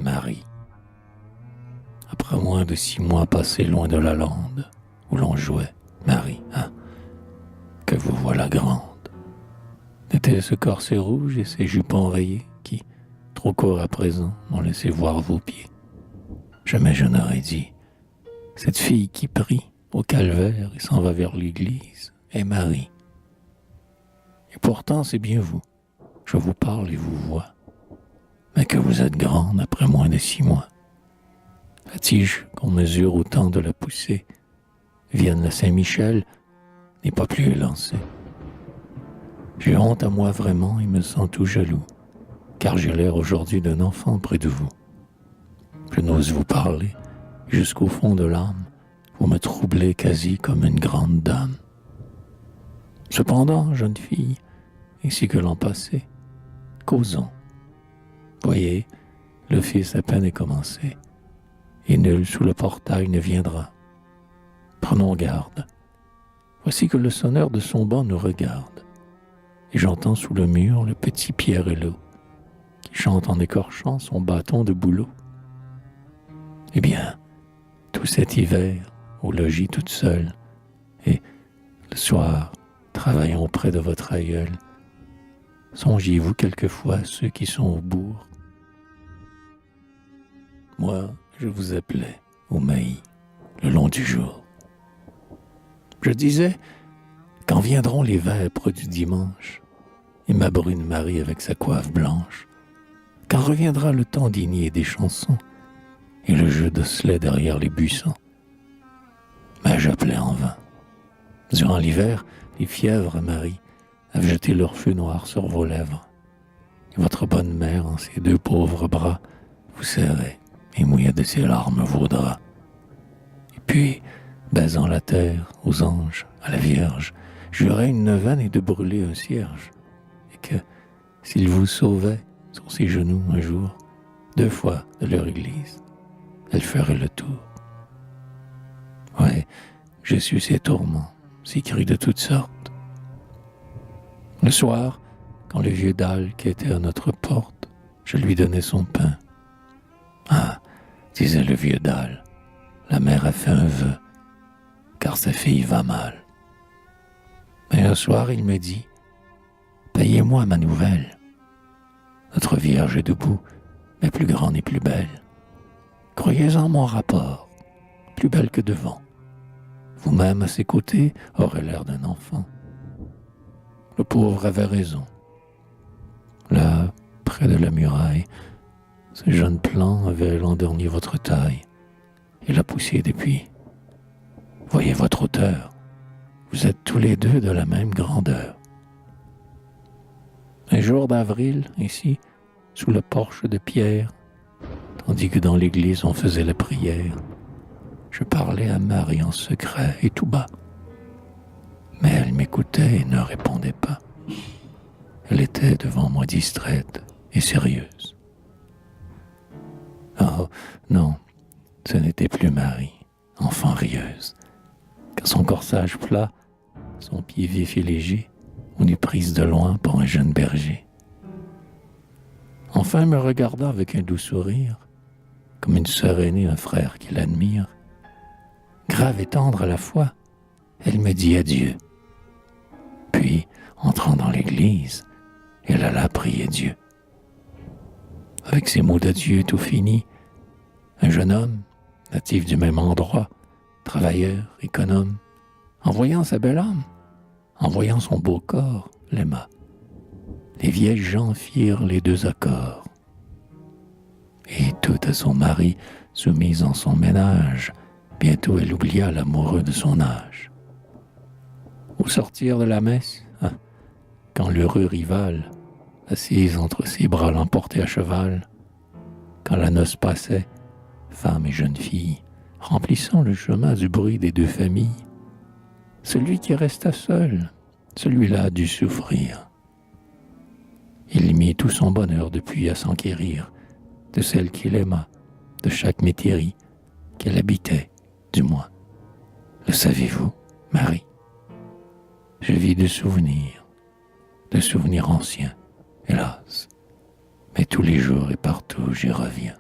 Marie. Après moins de 6 mois passés loin de la lande, où l'on jouait, Marie, hein, que vous voilà grande. N'était ce corset rouge et ces jupons rayés qui, trop courts à présent, m'ont laissé voir vos pieds. Jamais je n'aurais dit, cette fille qui prie au calvaire et s'en va vers l'église est Marie. Et pourtant c'est bien vous, je vous parle et vous vois, mais que vous êtes grande après moins de 6 mois. La tige qu'on mesure au temps de la pousser, Vienne le Saint-Michel, n'est pas plus élancée. J'ai honte à moi vraiment et me sens tout jaloux, car j'ai l'air aujourd'hui d'un enfant près de vous. Je n'ose vous parler, jusqu'au fond de l'âme, vous me troublez quasi comme une grande dame. Cependant, jeune fille, ainsi que l'an passé, causons. Voyez, le fils à peine est commencé, et nul sous le portail ne viendra. Prenons garde. Voici que le sonneur de son banc nous regarde, et j'entends sous le mur le petit Pierre Hello, qui chante en écorchant son bâton de bouleau. Eh bien, tout cet hiver, au logis toute seule, et le soir, travaillant auprès de votre aïeul, songiez-vous quelquefois à ceux qui sont au bourg? Moi, je vous appelais au maïs, le long du jour. Je disais, quand viendront les vêpres du dimanche, et ma brune Marie avec sa coiffe blanche, quand reviendra le temps d'igner des chansons, et le jeu d'osselets derrière les buissons. Mais j'appelais en vain. Durant l'hiver, les fièvres, Marie, avaient jeté leur feu noir sur vos lèvres, et votre bonne mère, en ses 2 pauvres bras, vous serrait et mouillait de ses larmes vos draps. Et puis, baisant la terre, aux anges, à la Vierge, jurait une neuvaine et de brûler un cierge, et que, s'il vous sauvait sur ses genoux un jour, 2 fois de leur église, elle ferait le tour. Ouais, j'ai su ces tourments, ces cris de toutes sortes. Le soir, quand le vieux dalle qui était à notre porte, je lui donnais son pain. Ah, disait le vieux dalle, la mère a fait un vœu, car sa fille va mal. Mais un soir, il me dit, payez-moi ma nouvelle. Notre Vierge est debout, mais plus grande et plus belle. Croyez-en mon rapport, plus belle que devant. Vous-même à ses côtés aurez l'air d'un enfant. Le pauvre avait raison. Là, près de la muraille, ce jeune plant avait l'an dernier votre taille. Il a poussé depuis. Voyez votre hauteur. Vous êtes tous les 2 de la même grandeur. Un jour d'avril, ici, sous le porche de pierre, tandis que dans l'église on faisait la prière, je parlais à Marie en secret et tout bas. Mais elle m'écoutait et ne répondait pas. Elle était devant moi distraite et sérieuse. Oh, non, ce n'était plus Marie, enfant rieuse, car son corsage plat, son pied vif et léger, on eût prise de loin pour un jeune berger. Enfin, me regardant avec un doux sourire, comme une sœur aînée, un frère qui l'admire, grave et tendre à la fois, elle me dit adieu. Puis, entrant dans l'église, elle alla prier Dieu. Avec ces mots d'adieu tout finis, un jeune homme, natif du même endroit, travailleur, économe, en voyant sa belle âme, en voyant son beau corps, l'aima. Les vieilles gens firent les 2 accords. Et toute à son mari, soumise en son ménage, bientôt elle oublia l'amoureux de son âge. Au sortir de la messe, quand l'heureux rival, assise entre ses bras, l'emportait à cheval, quand la noce passait, femme et jeune fille, remplissant le chemin du bruit des 2 familles, celui qui resta seul, celui-là dut souffrir. Il mit tout son bonheur depuis à s'enquérir de celle qu'il aima, de chaque métairie qu'elle habitait, du moins. Le savez-vous, Marie? Je vis de souvenirs anciens, hélas, mais tous les jours et partout j'y reviens.